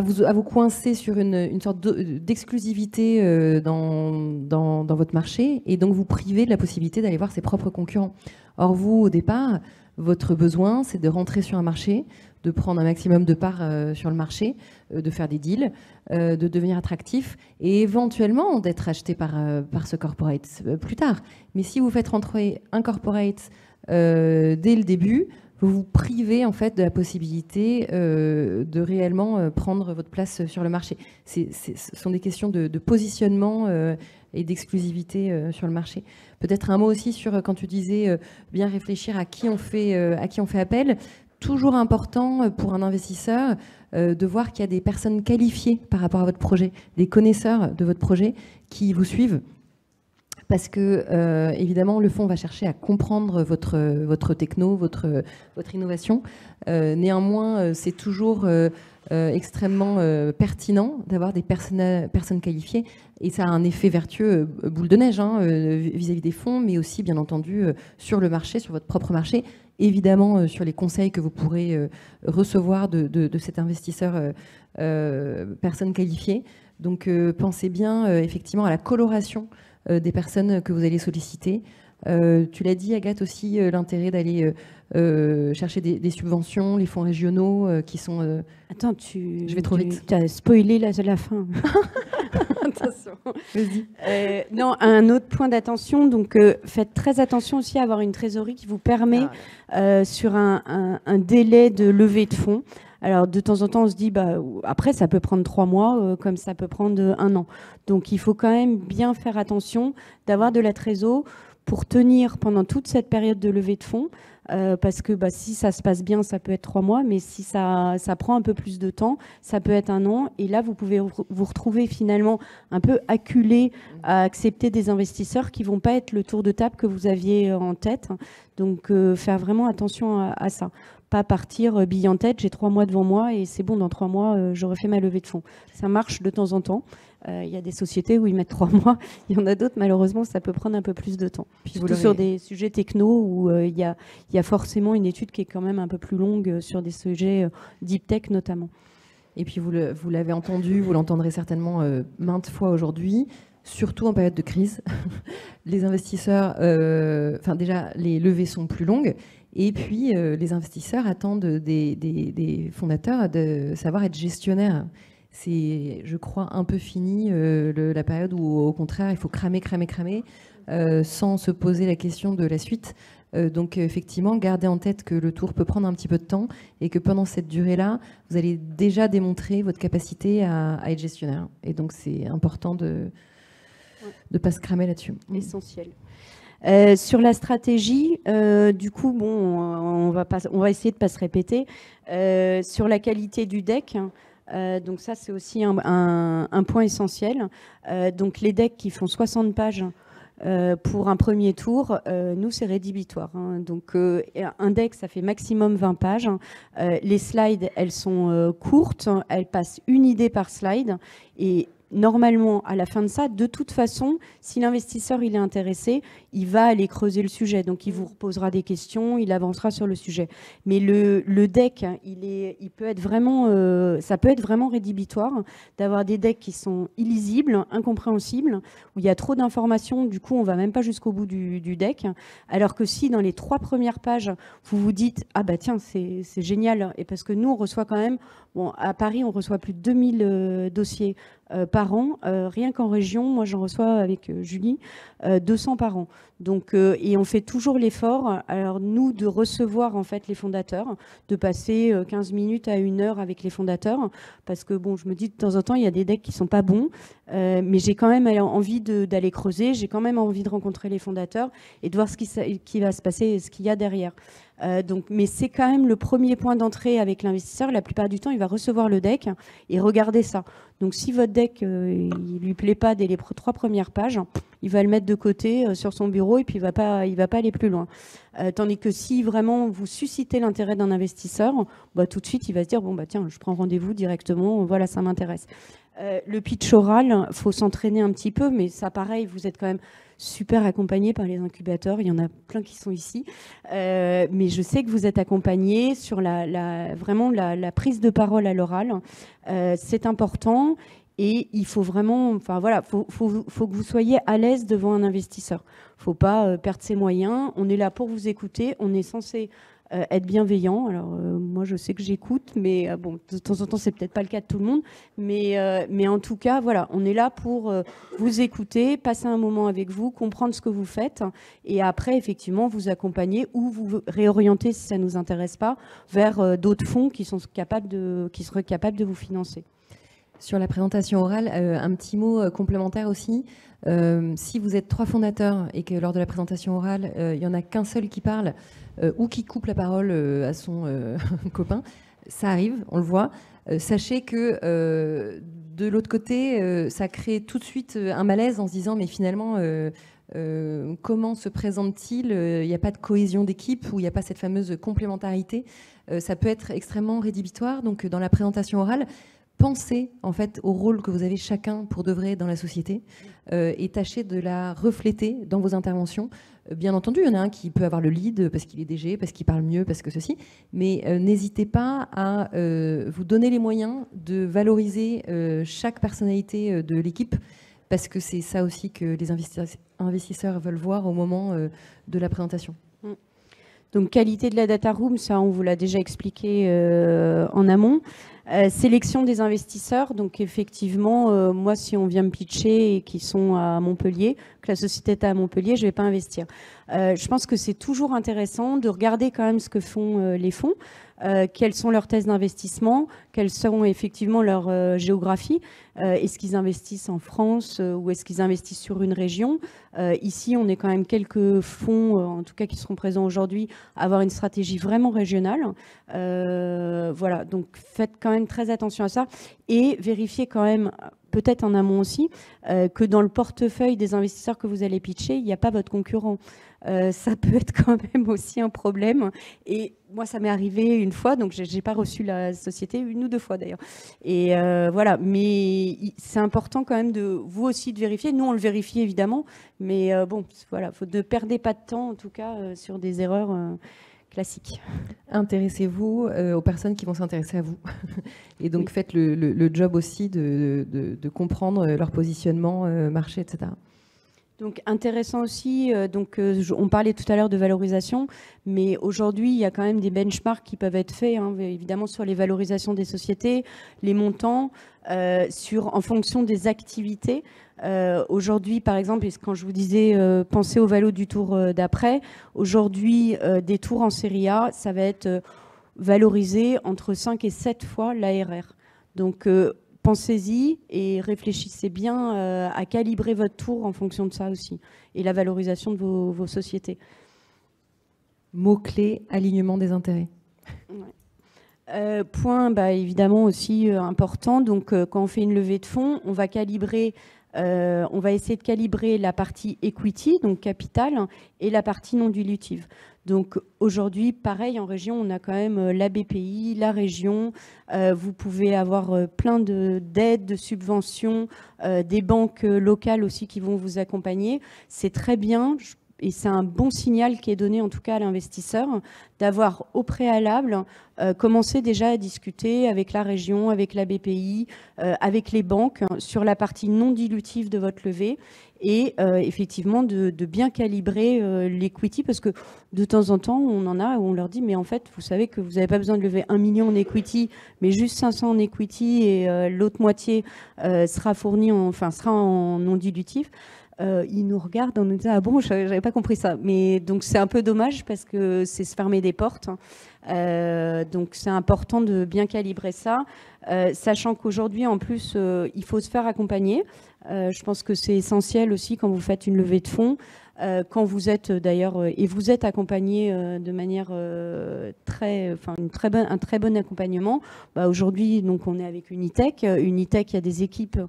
vous coincer sur une sorte d'exclusivité dans votre marché et donc vous priver de la possibilité d'aller voir ses propres concurrents. Or, vous, au départ, Votre besoin, c'est de rentrer sur un marché, de prendre un maximum de parts sur le marché, de faire des deals, de devenir attractif et éventuellement d'être acheté par ce corporate plus tard. Mais si vous faites rentrer un corporate dès le début, vous vous privez en fait de la possibilité de réellement prendre votre place sur le marché. Ce sont des questions de positionnement et d'exclusivité sur le marché. Peut-être un mot aussi sur quand tu disais bien réfléchir à qui on fait appel. Toujours important pour un investisseur de voir qu'il y a des personnes qualifiées par rapport à votre projet, des connaisseurs de votre projet qui vous suivent. Parce que, évidemment, le fonds va chercher à comprendre votre techno, votre innovation. Néanmoins, c'est toujours extrêmement pertinent d'avoir des personnes qualifiées. Et ça a un effet vertueux, boule de neige, vis-à-vis des fonds, mais aussi, bien entendu, sur le marché, sur votre propre marché. Évidemment, sur les conseils que vous pourrez recevoir de cet investisseur personne qualifiée. Donc, pensez bien, effectivement, à la coloration des personnes que vous allez solliciter. Tu l'as dit, Agathe, aussi, l'intérêt d'aller chercher des subventions, les fonds régionaux qui sont... Attends, je vais trop vite. Tu as spoilé la fin. Attention. Vas-y. Non, un autre point d'attention, donc faites très attention aussi à avoir une trésorerie qui vous permet sur un délai de levée de fonds. Alors, de temps en temps, on se dit, après, ça peut prendre 3 mois, comme ça peut prendre 1 an. Donc, il faut quand même bien faire attention d'avoir de la trésor pour tenir pendant toute cette période de levée de fonds. Parce que si ça se passe bien, ça peut être 3 mois, mais si ça prend un peu plus de temps, ça peut être 1 an. Et là, vous pouvez vous retrouver finalement un peu acculé à accepter des investisseurs qui ne vont pas être le tour de table que vous aviez en tête. Donc, faire vraiment attention à ça. Pas partir bille en tête, j'ai 3 mois devant moi et c'est bon, dans 3 mois, j'aurai fait ma levée de fonds. Ça marche de temps en temps. Il y a des sociétés où ils mettent 3 mois. Il y en a d'autres, malheureusement, ça peut prendre un peu plus de temps. Puis surtout sur des sujets techno où il y a forcément une étude qui est quand même un peu plus longue sur des sujets deep tech notamment. Et puis vous l'avez entendu, vous l'entendrez certainement maintes fois aujourd'hui, surtout en période de crise. Les investisseurs, déjà, les levées sont plus longues. Et puis, les investisseurs attendent des fondateurs de savoir être gestionnaires. C'est, je crois, un peu fini la période où, au contraire, il faut cramer, sans se poser la question de la suite. Donc, effectivement, gardez en tête que le tour peut prendre un petit peu de temps et que pendant cette durée-là, vous allez déjà démontrer votre capacité à être gestionnaire. Et donc, c'est important de ne pas se cramer là-dessus. Essentiel. Sur la stratégie, du coup, on va essayer de ne pas se répéter. Sur la qualité du deck, donc ça, c'est aussi un point essentiel. Donc les decks qui font 60 pages pour un premier tour, nous, c'est rédhibitoire. Donc un deck, ça fait maximum 20 pages. Les slides, elles sont courtes, elles passent une idée par slide. Et normalement, à la fin de ça, de toute façon, si l'investisseur il est intéressé, il va aller creuser le sujet. Donc, il vous reposera des questions, il avancera sur le sujet. Mais le deck, il peut être vraiment, ça peut être vraiment rédhibitoire d'avoir des decks qui sont illisibles, incompréhensibles, où il y a trop d'informations. Du coup, on va même pas jusqu'au bout du deck. Alors que si, dans les 3 premières pages, vous vous dites « Ah bah tiens, c'est génial », et parce que nous, on reçoit quand même, à Paris, on reçoit plus de 2000 dossiers par an. Rien qu'en région, moi j'en reçois avec Julie, 200 par an. Donc, et on fait toujours l'effort, alors nous, de recevoir en fait les fondateurs, de passer 15 minutes à 1 heure avec les fondateurs, parce que je me dis de temps en temps, il y a des decks qui sont pas bons, mais j'ai quand même envie d'aller creuser, j'ai quand même envie de rencontrer les fondateurs et de voir ce qui va se passer et ce qu'il y a derrière. Mais c'est quand même le premier point d'entrée avec l'investisseur. La plupart du temps, il va recevoir le deck et regarder ça. Donc, si votre deck il lui plaît pas dès les 3 premières pages, il va le mettre de côté sur son bureau et puis il va pas aller plus loin. Tandis que si vraiment vous suscitez l'intérêt d'un investisseur, tout de suite, il va se dire tiens, je prends rendez-vous directement. Voilà, ça m'intéresse. Le pitch oral, faut s'entraîner un petit peu, mais ça, pareil, vous êtes quand même super accompagné par les incubateurs. Il y en a plein qui sont ici. Mais je sais que vous êtes accompagné sur vraiment la prise de parole à l'oral. C'est important et il faut vraiment... faut que vous soyez à l'aise devant un investisseur. Il ne faut pas perdre ses moyens. On est là pour vous écouter. On est censé être bienveillant. Alors moi je sais que j'écoute, mais bon, de temps en temps c'est peut-être pas le cas de tout le monde, mais en tout cas voilà, on est là pour vous écouter, passer un moment avec vous, comprendre ce que vous faites, et après effectivement vous accompagner ou vous réorienter si ça nous intéresse pas vers d'autres fonds qui seraient capables de vous financer. Sur la présentation orale, un petit mot complémentaire aussi. Si vous êtes 3 fondateurs et que lors de la présentation orale, il n'y en a qu'un seul qui parle ou qui coupe la parole à son copain, ça arrive, on le voit. Sachez que de l'autre côté, ça crée tout de suite un malaise en se disant mais finalement, comment se présente-t-il? Il n'y a pas de cohésion d'équipe ou il n'y a pas cette fameuse complémentarité. Ça peut être extrêmement rédhibitoire. Donc dans la présentation orale, pensez en fait au rôle que vous avez chacun pour de vrai dans la société et tâchez de la refléter dans vos interventions. Bien entendu, il y en a un qui peut avoir le lead parce qu'il est DG, parce qu'il parle mieux, parce que ceci, mais n'hésitez pas à vous donner les moyens de valoriser chaque personnalité de l'équipe, parce que c'est ça aussi que les investisseurs veulent voir au moment de la présentation. Donc qualité de la data room, ça on vous l'a déjà expliqué en amont. Sélection des investisseurs, donc effectivement, moi si on vient me pitcher et qu'ils sont à Montpellier, que la société est à Montpellier, je ne vais pas investir. Je pense que c'est toujours intéressant de regarder quand même ce que font les fonds, quelles sont leurs thèses d'investissement, quelles sont effectivement leurs géographies, est-ce qu'ils investissent en France ou est-ce qu'ils investissent sur une région. Ici, on est quand même quelques fonds, en tout cas qui seront présents aujourd'hui, à avoir une stratégie vraiment régionale. Voilà, donc faites quand même très attention à ça et vérifiez quand même, peut-être en amont aussi, que dans le portefeuille des investisseurs que vous allez pitcher, il n'y a pas votre concurrent. Ça peut être quand même aussi un problème. Et moi, ça m'est arrivé une fois, donc je n'ai pas reçu la société, 1 ou 2 fois d'ailleurs. Et voilà, mais c'est important quand même de vous aussi de vérifier. Nous, on le vérifie évidemment, mais bon, voilà, ne perdez pas de temps en tout cas sur des erreurs classiques. Intéressez-vous aux personnes qui vont s'intéresser à vous. Et donc, faites le job aussi de comprendre leur positionnement, marché, etc. Donc intéressant aussi, on parlait tout à l'heure de valorisation, mais aujourd'hui il y a quand même des benchmarks qui peuvent être faits, hein, évidemment sur les valorisations des sociétés, les montants, en fonction des activités. Aujourd'hui par exemple, quand je vous disais pensez au valo du tour d'après, aujourd'hui des tours en série A, ça va être valorisé entre 5 et 7 fois l'ARR. Donc pensez-y et réfléchissez bien à calibrer votre tour en fonction de ça aussi et la valorisation de vos sociétés. Mot-clé, alignement des intérêts. Ouais. Point évidemment aussi important, donc quand on fait une levée de fonds, on va essayer de calibrer la partie equity, donc capital, et la partie non dilutive. Donc aujourd'hui, pareil, en région, on a quand même la BPI, la région. Vous pouvez avoir plein d'aides, de subventions, des banques locales aussi qui vont vous accompagner. C'est très bien et c'est un bon signal qui est donné en tout cas à l'investisseur d'avoir au préalable commencé déjà à discuter avec la région, avec la BPI, avec les banques sur la partie non dilutive de votre levée. Et effectivement de bien calibrer l'equity, parce que de temps en temps on en a où on leur dit mais en fait vous savez que vous n'avez pas besoin de lever 1 million en equity mais juste 500 en equity et l'autre moitié sera en non dilutif. Ils nous regardent en nous disant ah bon, j'avais pas compris ça, mais donc c'est un peu dommage parce que c'est se fermer des portes. Donc c'est important de bien calibrer ça, sachant qu'aujourd'hui en plus il faut se faire accompagner. Je pense que c'est essentiel aussi quand vous faites une levée de fonds, quand vous êtes d'ailleurs et vous êtes accompagné de manière un très bon accompagnement. Aujourd'hui donc on est avec Unitech. Unitech, il y a des équipes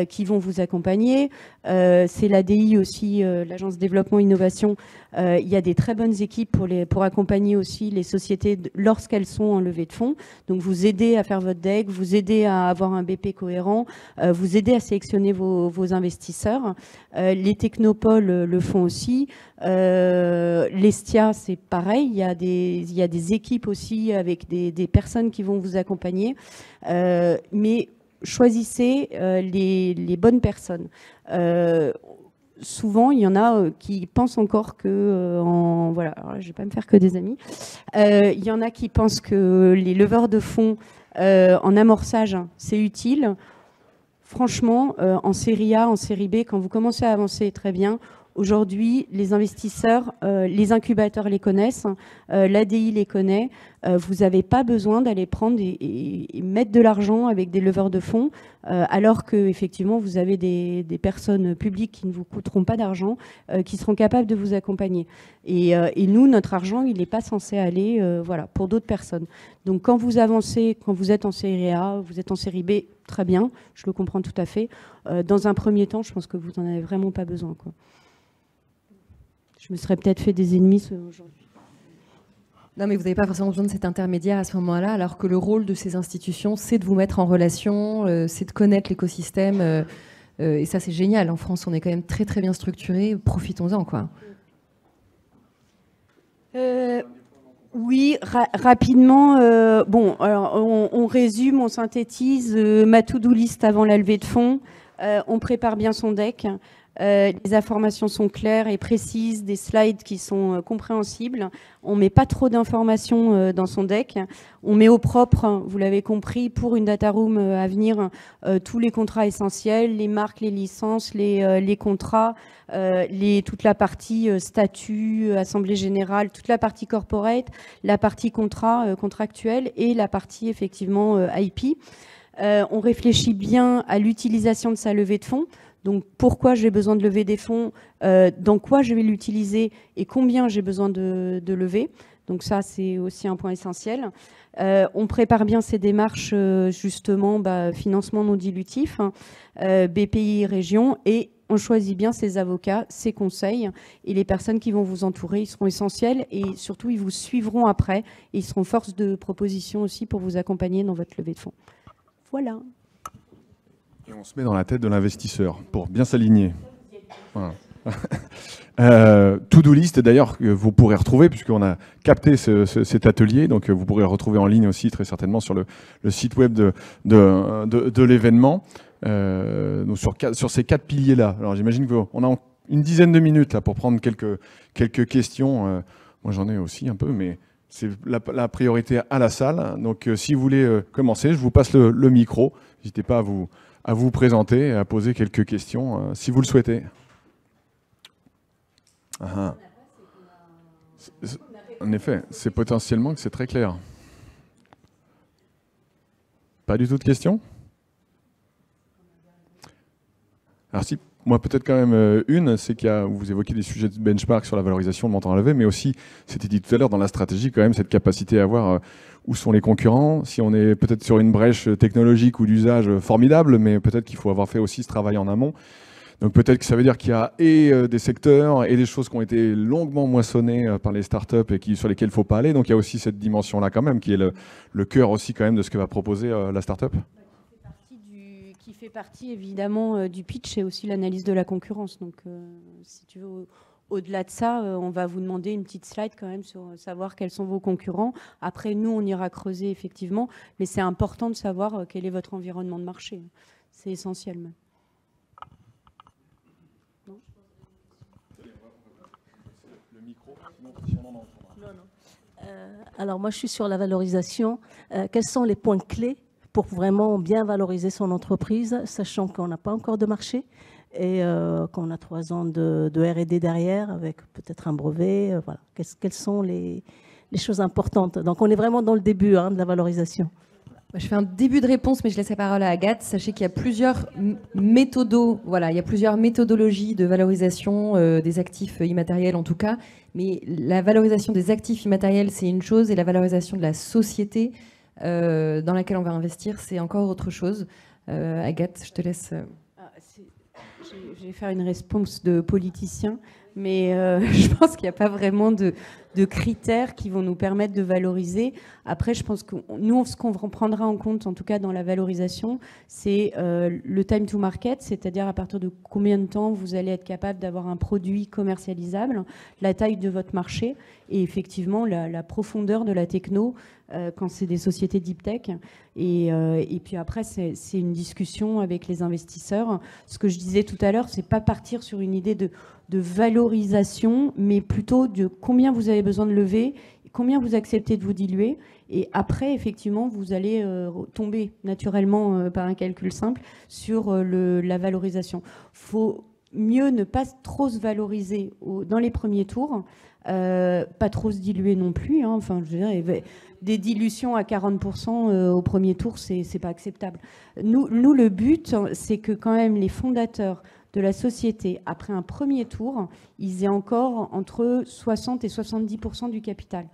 qui vont vous accompagner. C'est l'ADI aussi, l'agence développement innovation. Il y a des très bonnes équipes pour accompagner aussi les sociétés lorsqu'elles sont en levée de fonds. Donc vous aider à faire votre deck, vous aider à avoir un BP cohérent, vous aider à sélectionner vos investisseurs. Les technopoles le font aussi. L'Estia, c'est pareil. Il y a des équipes aussi avec des personnes qui vont vous accompagner. Mais choisissez les bonnes personnes. souvent, il y en a qui pensent encore que, voilà, alors là, je ne vais pas me faire que des amis, il y en a qui pensent que les leveurs de fonds en amorçage, c'est utile. Franchement, en série A, en série B, quand vous commencez à avancer très bien, aujourd'hui, les investisseurs, les incubateurs les connaissent, l'ADI les connaît. Vous n'avez pas besoin d'aller prendre et mettre de l'argent avec des leveurs de fonds, alors qu'effectivement, vous avez des personnes publiques qui ne vous coûteront pas d'argent, qui seront capables de vous accompagner. Et nous, notre argent, il n'est pas censé aller voilà, pour d'autres personnes. Donc quand vous avancez, quand vous êtes en série A, vous êtes en série B, très bien, je le comprends tout à fait. Dans un premier temps, je pense que vous n'en avez vraiment pas besoin, quoi. Je me serais peut-être fait des ennemis aujourd'hui. Non, mais vous n'avez pas forcément besoin de cet intermédiaire à ce moment-là, alors que le rôle de ces institutions, c'est de vous mettre en relation, c'est de connaître l'écosystème. Et ça, c'est génial. En France, on est quand même très, très bien structuré. Profitons-en, quoi. Oui, rapidement. Bon, alors, on résume, on synthétise. Ma to-do list avant la levée de fonds. On prépare bien son deck. Les informations sont claires et précises, des slides qui sont compréhensibles. On ne met pas trop d'informations dans son deck. On met au propre, vous l'avez compris, pour une data room à venir, tous les contrats essentiels, les marques, les licences, les contrats, toute la partie statut, assemblée générale, toute la partie corporate, la partie contrat contractuel et la partie effectivement IP. On réfléchit bien à l'utilisation de sa levée de fonds. Donc, pourquoi j'ai besoin de lever des fonds, dans quoi je vais l'utiliser et combien j'ai besoin de lever. Donc ça, c'est aussi un point essentiel. On prépare bien ces démarches, justement, financement non dilutif, BPI région, et on choisit bien ses avocats, ses conseils, et les personnes qui vont vous entourer, ils seront essentiels, et surtout, ils vous suivront après, et ils seront force de proposition aussi pour vous accompagner dans votre levée de fonds. Voilà. Et on se met dans la tête de l'investisseur pour bien s'aligner. Voilà. To-do list, d'ailleurs, que vous pourrez retrouver, puisqu'on a capté cet atelier, donc vous pourrez le retrouver en ligne aussi, très certainement, sur le site web de l'événement, sur ces 4 piliers-là. Alors j'imagine qu'on a une dizaine de minutes là, pour prendre quelques questions. Moi j'en ai aussi un peu, mais c'est la priorité à la salle. Donc si vous voulez commencer, je vous passe le micro. N'hésitez pas à vous présenter et à poser quelques questions si vous le souhaitez. En effet, c'est potentiellement que c'est très clair. Pas du tout de questions? Alors si, moi peut-être quand même une, c'est qu'il y a, vous évoquez des sujets de benchmark sur la valorisation de montant à lever, mais aussi, c'était dit tout à l'heure, dans la stratégie quand même, cette capacité à voir où sont les concurrents, si on est peut-être sur une brèche technologique ou d'usage formidable, mais peut-être qu'il faut avoir fait aussi ce travail en amont. Donc peut-être que ça veut dire qu'il y a des secteurs et des choses qui ont été longuement moissonnées par les startups et sur lesquelles il ne faut pas aller. Donc il y a aussi cette dimension-là quand même, qui est le cœur aussi quand même de ce que va proposer la startup. Qui fait partie évidemment du pitch et aussi l'analyse de la concurrence. Donc si tu veux, au-delà de ça, on va vous demander une petite slide quand même sur savoir quels sont vos concurrents. Après, nous, on ira creuser effectivement, mais c'est important de savoir quel est votre environnement de marché. C'est essentiel même. Alors moi, je suis sur la valorisation. Quels sont les points clés pour vraiment bien valoriser son entreprise, sachant qu'on n'a pas encore de marché et qu'on a 3 ans de R&D derrière, avec peut-être un brevet. Voilà. Quelles sont les choses importantes? Donc on est vraiment dans le début de la valorisation. Je fais un début de réponse, mais je laisse la parole à Agathe. Sachez qu'il y a plusieurs il y a plusieurs méthodologies de valorisation des actifs immatériels en tout cas. Mais la valorisation des actifs immatériels, c'est une chose, et la valorisation de la société dans laquelle on va investir, c'est encore autre chose. Agathe, je te laisse. Je vais faire une réponse de politicien, mais je pense qu'il n'y a pas vraiment de critères qui vont nous permettre de valoriser. Après, je pense que nous, ce qu'on prendra en compte, en tout cas dans la valorisation, c'est le time to market, c'est-à-dire à partir de combien de temps vous allez être capable d'avoir un produit commercialisable, la taille de votre marché et effectivement la profondeur de la techno quand c'est des sociétés deep tech. Et puis après, c'est une discussion avec les investisseurs. Ce que je disais tout à l'heure, c'est pas partir sur une idée de valorisation, mais plutôt de combien vous avez besoin de lever, combien vous acceptez de vous diluer. Et après, effectivement, vous allez tomber naturellement par un calcul simple sur la valorisation. Faut mieux ne pas trop se valoriser dans les premiers tours, pas trop se diluer non plus. Hein. Enfin, je veux dire, des dilutions à 40% au premier tour, c'est pas acceptable. Nous, le but, c'est que quand même les fondateurs de la société, après un premier tour, ils aient encore entre 60 et 70% du capital.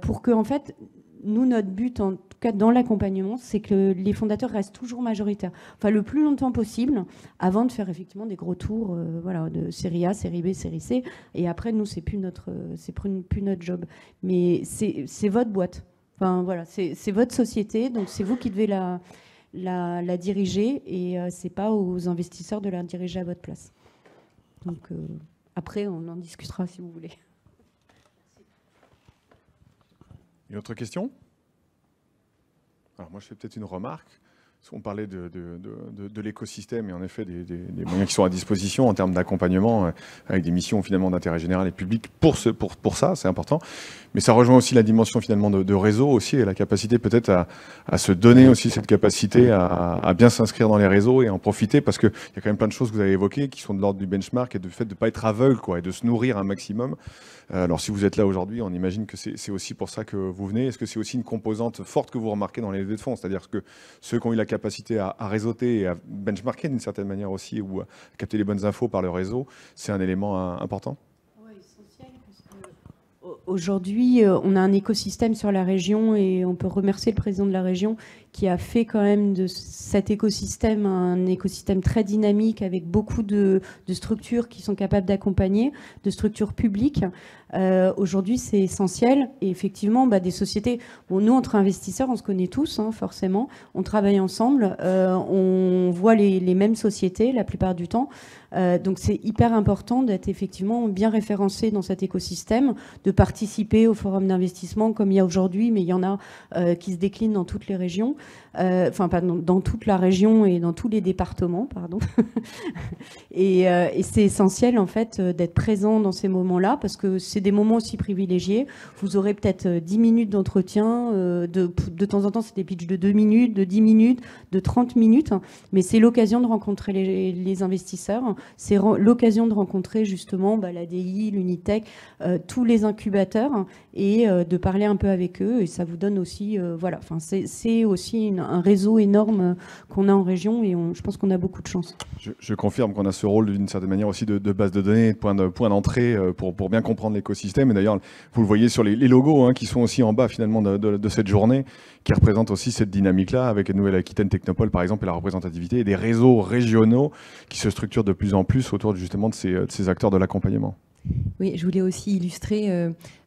Pour que, en fait, nous, notre but, en tout cas dans l'accompagnement, c'est que les fondateurs restent toujours majoritaires. Enfin, le plus longtemps possible, avant de faire effectivement des gros tours voilà, de série A, série B, série C. Et après, nous, c'est plus notre job. Mais c'est votre boîte. Enfin, voilà, c'est votre société, donc c'est vous qui devez la diriger et c'est pas aux investisseurs de la diriger à votre place. Donc après, on en discutera si vous voulez. Une autre question? Alors moi, je fais peut-être une remarque. On parlait de l'écosystème et en effet des moyens qui sont à disposition en termes d'accompagnement avec des missions finalement d'intérêt général et public pour ça, c'est important. Mais ça rejoint aussi la dimension finalement de réseau aussi et la capacité peut-être à se donner aussi cette capacité à bien s'inscrire dans les réseaux et en profiter parce qu'il y a quand même plein de choses que vous avez évoquées qui sont de l'ordre du benchmark et du fait de ne pas être aveugle quoi, et de se nourrir un maximum. Alors si vous êtes là aujourd'hui, on imagine que c'est aussi pour ça que vous venez. Est-ce que c'est aussi une composante forte que vous remarquez dans les levées de fonds? C'est-à-dire que ceux qui ont eu la capacité à réseauter et à benchmarker d'une certaine manière aussi ou à capter les bonnes infos par le réseau, c'est un élément important? Oui, essentiel. Aujourd'hui, on a un écosystème sur la région et on peut remercier le président de la région qui a fait quand même de cet écosystème un écosystème très dynamique avec beaucoup de structures qui sont capables d'accompagner, de structures publiques. Aujourd'hui, c'est essentiel. Et effectivement, des sociétés... Bon, nous, entre investisseurs, on se connaît tous, hein, forcément. On travaille ensemble. On voit les mêmes sociétés la plupart du temps. Donc, c'est hyper important d'être effectivement bien référencé dans cet écosystème, de participer au forum d'investissement comme il y a aujourd'hui, mais il y en a qui se déclinent dans toutes les régions. Enfin, pas dans toute la région et dans tous les départements, pardon. Et c'est essentiel, en fait, d'être présent dans ces moments-là, parce que c'est des moments aussi privilégiés. Vous aurez peut-être 10 minutes d'entretien. De temps en temps, c'est des pitchs de 2 minutes, de 10 minutes, de 30 minutes. Mais c'est l'occasion de rencontrer les investisseurs. C'est l'occasion de rencontrer, justement, l'ADI, l'Unitech, tous les incubateurs et de parler un peu avec eux. Et ça vous donne aussi... voilà, enfin, c'est aussi un réseau énorme qu'on a en région et je pense qu'on a beaucoup de chance. Je confirme qu'on a ce rôle d'une certaine manière aussi de base de données, de point d'entrée pour bien comprendre l'écosystème. Et d'ailleurs, vous le voyez sur les logos qui sont aussi en bas finalement de cette journée, qui représentent aussi cette dynamique-là avec la Nouvelle-Aquitaine Technopole par exemple et la représentativité et des réseaux régionaux qui se structurent de plus en plus autour justement de ces acteurs de l'accompagnement. Oui, je voulais aussi illustrer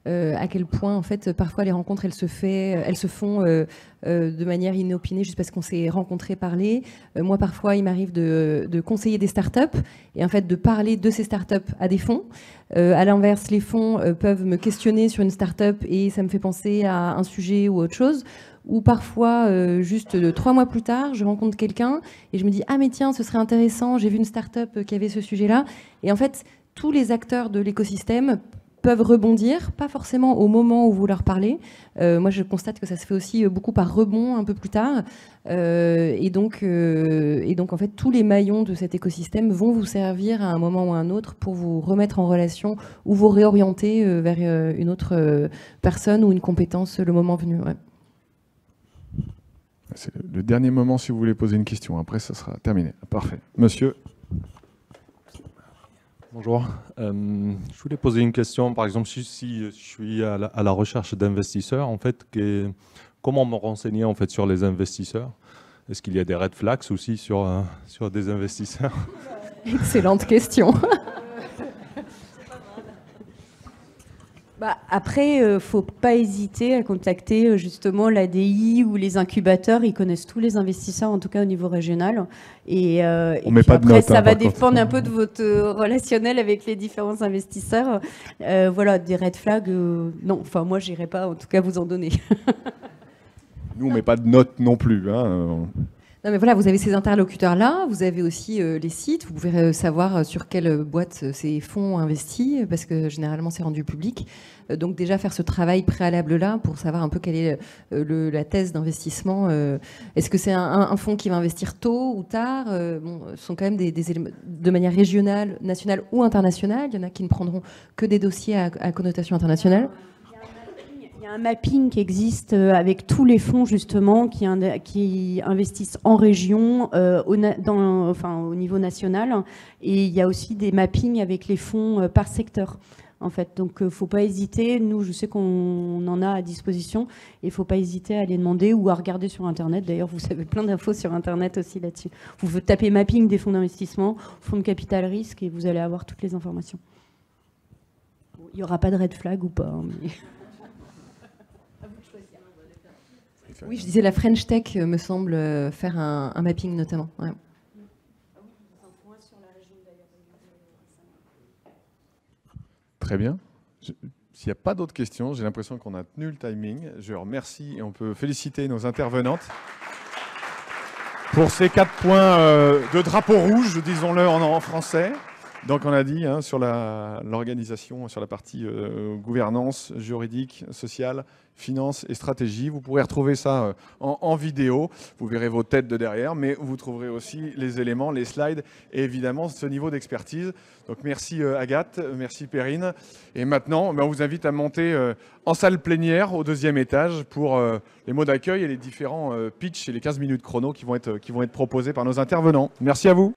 à quel point, en fait, parfois les rencontres, elles se font de manière inopinée, juste parce qu'on s'est rencontrés, parlé. Moi, parfois, il m'arrive de conseiller des startups et en fait de parler de ces startups à des fonds. À l'inverse, les fonds peuvent me questionner sur une startup et ça me fait penser à un sujet ou autre chose. Ou parfois, juste 3 mois plus tard, je rencontre quelqu'un et je me dis « Ah mais tiens, ce serait intéressant, j'ai vu une startup qui avait ce sujet-là. » Et en fait, tous les acteurs de l'écosystème peuvent rebondir, pas forcément au moment où vous leur parlez. Moi, je constate que ça se fait aussi beaucoup par rebond un peu plus tard. Et donc, en fait, tous les maillons de cet écosystème vont vous servir à un moment ou à un autre pour vous remettre en relation ou vous réorienter vers une autre personne ou une compétence le moment venu. Ouais. C'est le dernier moment si vous voulez poser une question. Après, ça sera terminé. Parfait. Monsieur. Bonjour. Je voulais poser une question. Par exemple, si je suis à la recherche d'investisseurs, en fait, comment me renseigner en fait sur les investisseurs? Est-ce qu'il y a des red flags aussi sur des investisseurs? Excellente question. Après, faut pas hésiter à contacter justement l'ADI ou les incubateurs. Ils connaissent tous les investisseurs, en tout cas au niveau régional. Et met puis pas de après, notes, ça hein, va par contre. dépendre un peu de votre relationnel avec les différents investisseurs. Voilà, des red flags, non. Enfin, moi, j'irai pas, en tout cas, vous en donner. Nous, on met pas de notes non plus. Hein. Non, mais voilà, vous avez ces interlocuteurs-là, vous avez aussi les sites, vous pouvez savoir sur quelle boîte ces fonds ont investi, parce que généralement c'est rendu public. Donc déjà faire ce travail préalable-là pour savoir un peu quelle est la thèse d'investissement. Est-ce que c'est un fonds qui va investir tôt ou tard? Bon, ce sont quand même des éléments de manière régionale, nationale ou internationale. Il y en a qui ne prendront que des dossiers à connotation internationale. Il y a un mapping qui existe avec tous les fonds justement qui investissent en région, au niveau national. Et il y a aussi des mappings avec les fonds par secteur. En fait, donc faut pas hésiter. Nous, je sais qu'on en a à disposition et faut pas hésiter à les demander ou à regarder sur Internet. D'ailleurs, vous avez plein d'infos sur Internet aussi là-dessus. Vous tapez mapping des fonds d'investissement, fonds de capital risque et vous allez avoir toutes les informations. Il y aura pas de red flag ou pas. Hein, mais... Oui, je disais la French Tech me semble faire un mapping notamment. Ouais. Très bien. S'il n'y a pas d'autres questions, j'ai l'impression qu'on a tenu le timing. Je remercie et on peut féliciter nos intervenantes pour ces 4 points de drapeau rouge, disons-le en français. Donc on a dit sur l'organisation, sur la partie gouvernance, juridique, sociale, finance et stratégie. Vous pourrez retrouver ça en vidéo. Vous verrez vos têtes de derrière, mais vous trouverez aussi les éléments, les slides et évidemment ce niveau d'expertise. Donc merci Agathe, merci Perrine. Et maintenant, on vous invite à monter en salle plénière au 2e étage pour les mots d'accueil et les différents pitchs et les 15 minutes chrono qui vont être proposés par nos intervenants. Merci à vous.